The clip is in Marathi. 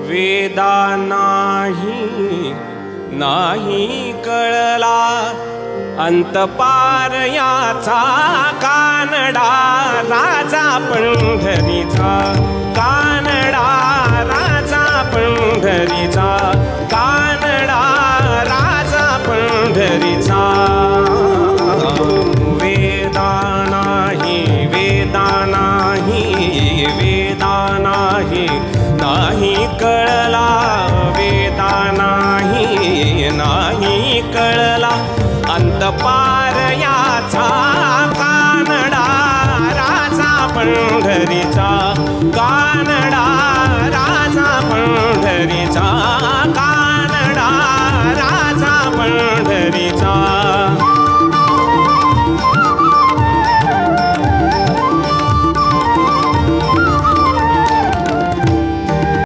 वेदा नाही नाही कळला अंतपार याचा कानडा राजा पंढरीचा कानडा राजा पंढरीचा कानडा राजा पंढरीचा वेदा नाही वेदा नाही वेदा नाही नाही कळला वेदा नाही नाही कळला अंतपा